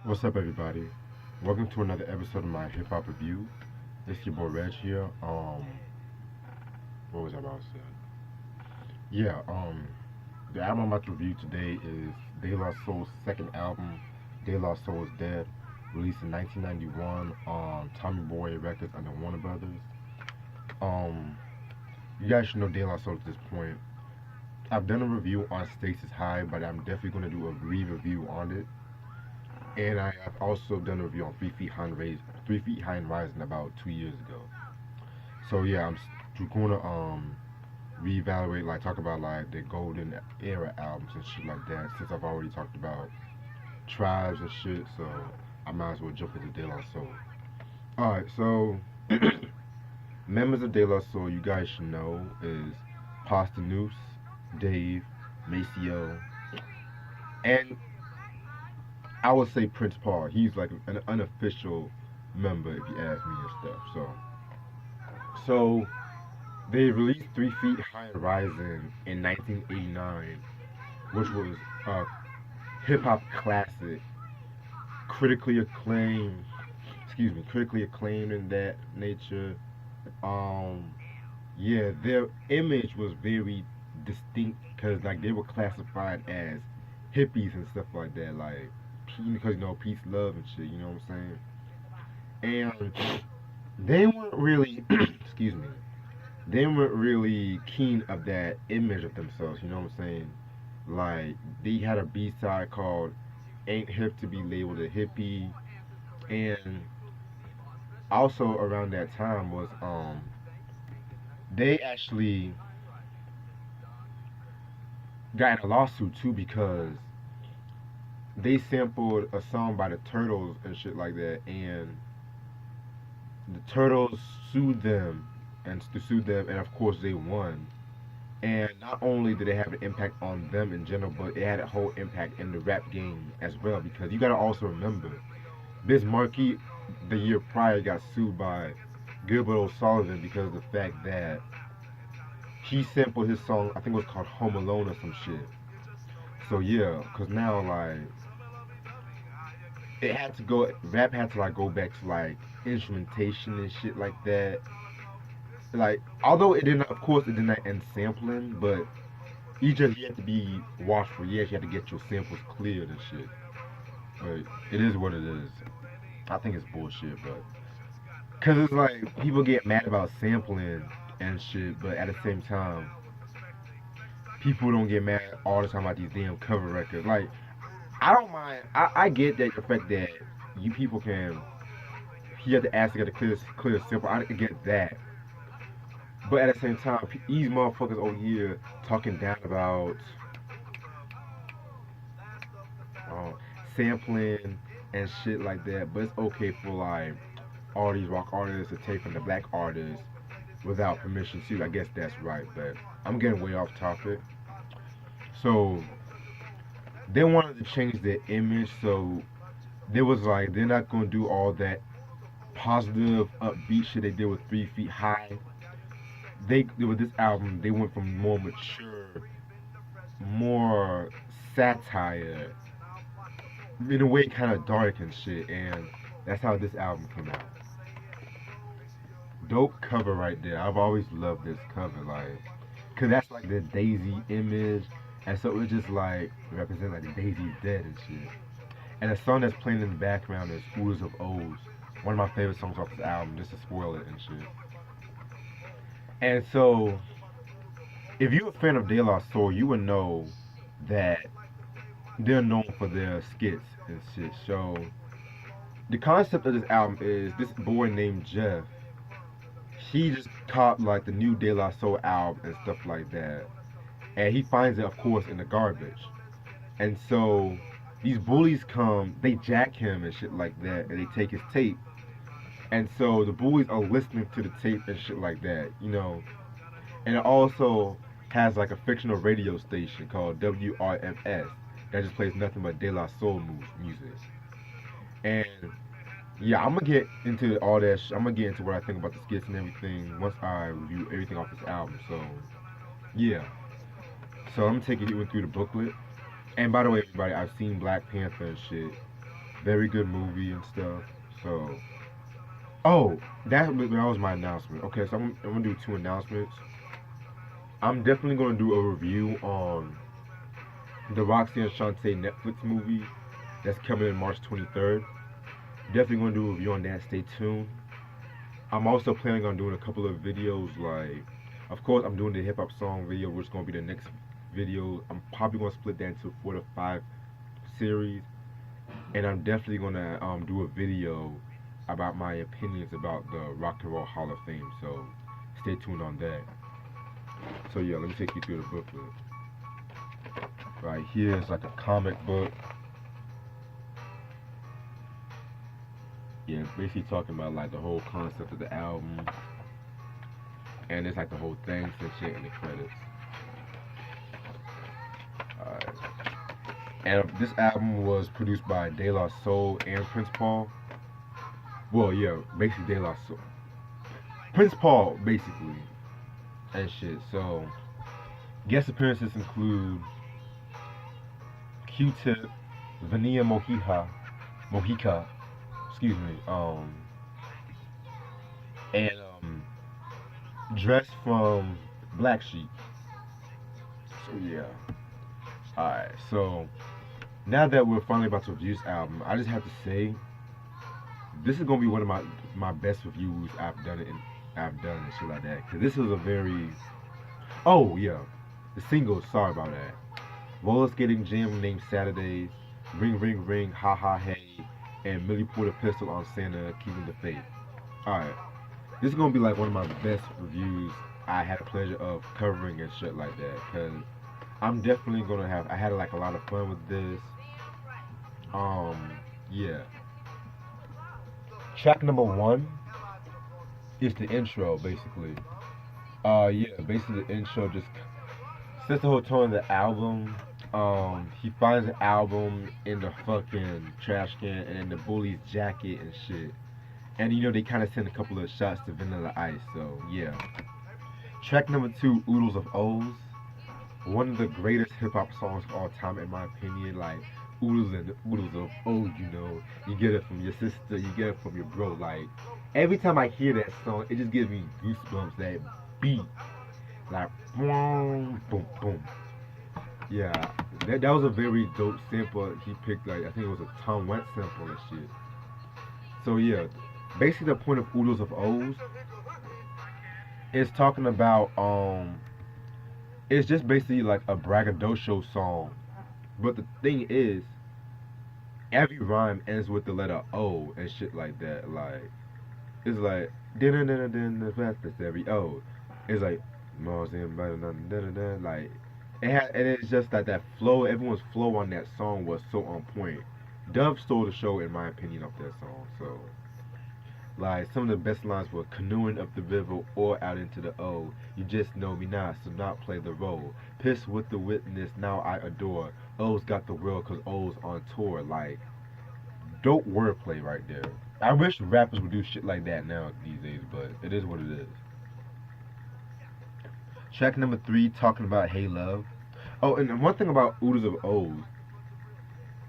What's up, everybody? Welcome to another episode of my hip hop review. It's your boy Reg here. What was I about to say? Yeah, the album I'm about to review today is De La Soul's second album, De La Soul is Dead, released in 1991 on Tommy Boy Records under Warner Brothers. Um, you guys should know De La Soul at this point. I've done a review on Stakes is High, but I'm definitely going to do a re-review on it. And I have also done a review on 3 Feet High and Rising about 2 years ago. So yeah, gonna reevaluate, like talk about like the golden era albums and shit like that. Since I've already talked about tribes and shit, so I might as well jump into De La Soul. All right, so members of De La Soul, you guys should know is Pasta Noose, Dave, Maceo, and I would say Prince Paul. He's like an unofficial member, if you ask me and stuff. So they released 3 Feet High and Rising in 1989, which was a hip hop classic, critically acclaimed. Critically acclaimed in that nature. Um, yeah, their image was very distinct because like they were classified as hippies and stuff like that, like because peace, love, and shit. You know what I'm saying? And they weren't really, excuse me, they weren't really keen of that image of themselves. You know what I'm saying? Like they had a B side called "Ain't Hip to Be Labeled a Hippie," and also around that time was they actually got in a lawsuit too because they sampled a song by the Turtles and shit like that, and the Turtles sued them and of course they won. And not only did it have an impact on them in general, but it had a whole impact in the rap game as well. Because you gotta also remember, Biz Markie the year prior got sued by Gilbert O'Sullivan because of the fact that he sampled his song, I think it was called Home Alone or some shit. So yeah, cause now like rap had to like go back to like instrumentation and shit like that. Like although it didn't, of course, it did not end sampling, but you had to be watchful. Yes, you had to get your samples cleared and shit. But it is what it is. I think it's bullshit, but because it's like people get mad about sampling and shit, but at the same time, people don't get mad all the time about these damn cover records. Like I don't mind. I get that the fact that you people can you have to ask to get a clear sample. I get that, but at the same time, these motherfuckers over here talking down about uh, sampling and shit like that. But it's okay for like all these rock artists to take from the black artists without permission too. I guess that's right, but I'm getting way off topic. So they wanted to change their image, so they was like they're not gonna do all that positive, upbeat shit they did with 3 Feet High. With this album they went from more mature, more satire, in a way kind of dark and shit, and that's how this album came out. Dope cover right there. I've always loved this cover, like, cause that's like the Daisy image, and so it just like represent like the Daisy's dead and shit. And the song that's playing in the background is Oodles of O's, one of my favorite songs off this album, just to spoil it and shit. And so, if you're a fan of De La Soul, you would know that they're known for their skits and shit. So, the concept of this album is this boy named Jeff. He just caught like the new De La Soul album and stuff like that, and he finds it, of course, in the garbage. And so these bullies come, they jack him and shit like that, and they take his tape. And so the bullies are listening to the tape and shit like that. And it also has like a fictional radio station called WRFS that just plays nothing but De La Soul music. And yeah, I'm gonna get into all that. I'm gonna get into what I think about the skits and everything once I review everything off this album. So yeah, so I'm gonna take you through the booklet. And by the way, everybody, I've seen Black Panther and shit. Very good movie and stuff. So, oh, that was my announcement. Okay, so I'm gonna do two announcements. I'm definitely gonna do a review on the Roxy and Shantae Netflix movie that's coming in March 23rd. Definitely gonna do a review on that. Stay tuned. I'm also planning on doing a couple of videos. Like, of course, I'm doing the hip hop song video, which is gonna be the next video. I'm probably gonna split that into 4 to 5 series, and I'm definitely gonna do a video about my opinions about the Rock and Roll Hall of Fame. So stay tuned on that. So yeah, let me take you through the booklet. Right here is like a comic book. Yeah, basically talking about like the whole concept of the album, and it's like the whole thanks and shit in the credits. Alright. And this album was produced by De La Soul and Prince Paul. Well, yeah, basically De La Soul. Prince Paul, basically, and shit. So, guest appearances include Q-Tip, Vanilla Mojica, excuse me, and Dress from Black Sheep. So yeah. Alright, so now that we're finally about to review this album, I just have to say this is gonna be one of my best reviews I've done and shit like that. Cause this is a very oh yeah, the singles. Sorry about that. Roller Skating Jam named Saturdays, Ring Ring Ring, Ha Ha Hey, and Millie Porter Pistol on Santa Keeping the Faith. Alright, this is gonna be like one of my best reviews I had the pleasure of covering and shit like that. Cause I'm definitely gonna have. I had like a lot of fun with this. Yeah. Track number one is the intro, basically. Yeah, basically the intro just sets the whole tone of the album. He finds the album in the fucking trash can and in the bully's jacket and shit. And you know they kind of send a couple of shots to Vanilla Ice. So yeah. Track number two, Oodles of O's. One of the greatest hip hop songs of all time, in my opinion. Like oodles and oodles of O's, you know. You get it from your sister, you get it from your bro. Like every time I hear that song, it just gives me goosebumps. That beat, like boom, boom, boom. Yeah, that was a very dope sample he picked. Like I think it was a Tom Wentz sample and shit. So yeah, basically the point of Oodles of O's is talking about it's just basically like a braggadocio song. But the thing is, every rhyme ends with the letter O and shit like that. Like it's like din din din the fastest every O. It's like Mars and like it had, and it's just that flow. Everyone's flow on that song was so on point. Dove stole the show in my opinion of that song. So like some of the best lines were canoeing up the river or out into the O. You just know me not, so not play the role. Piss with the witness, now I adore. O's got the world cause O's on tour. Like dope wordplay right there. I wish rappers would do shit like that now these days, but it is what it is. Track number three, talking about Hey Love. Oh, and one thing about Oodles of O's,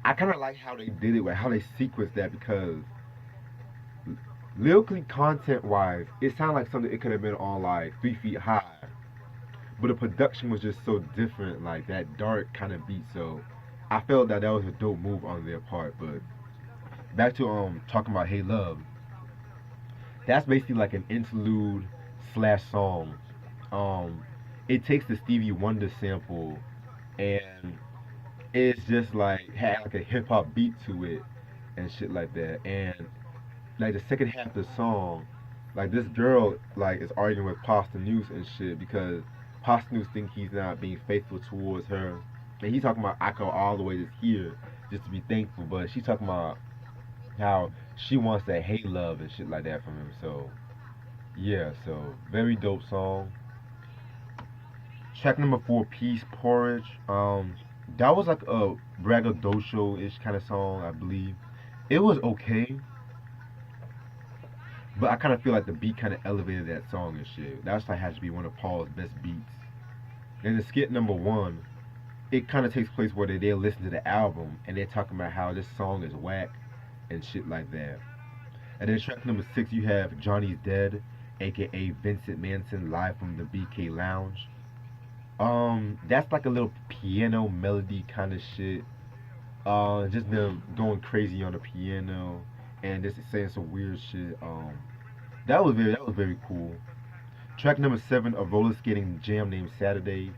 I kind of like how they did it, with how they sequenced that because lyrically, content wise, it sounded like something it could have been on like 3 Feet High, but the production was just so different, like that dark kind of beat. So I felt that was a dope move on their part. But back to talking about Hey Love, that's basically like an interlude slash song. Um, it takes the Stevie Wonder sample and it's just like had like a hip hop beat to it and shit like that. And like the second half of the song, like this girl like is arguing with Pasta News and shit because Pasta News think he's not being faithful towards her, and he's talking about I go all the way to here just to be thankful, but she's talking about how she wants that hate love and shit like that from him. So yeah, so very dope song. Track number four, Peace Porridge. That was like a braggadocio-ish kind of song, I believe. It was okay, but I kind of feel like the beat kind of elevated that song and shit. That's like has to be one of Paul's best beats. Then the skit number one, it kind of takes place where they listen to the album and they're talking about how this song is whack. and shit like that. And then track number 6, you have Johnny's Dead, aka Vincent Manson, live from the BK Lounge. That's like a little piano melody kind of shit. Just them going crazy on the piano and just saying some weird shit. That was very cool. Track number 7, a roller skating jam named Saturday,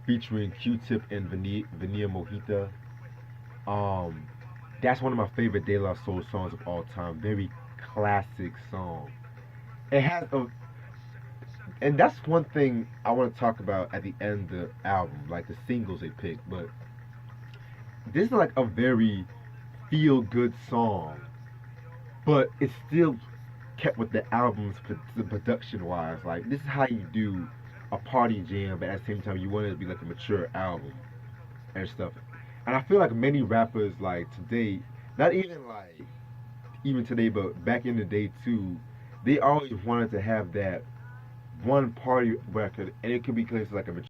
featuring Q-Tip and Veneer Mojita. Um, that's one of my favorite De La Soul songs of all time. Very classic song. It has a, and that's one thing I want to talk about at the end of the album, like the singles they picked. But this is like a very feel good song, but it's still kept with the album's production wise. Like this is how you do a party jam, but at the same time you want it to be like a mature album and stuff. And I feel like many rappers like today, not even like even today, but back in the day too, they always wanted to have that one party record, and it could be considered like a mature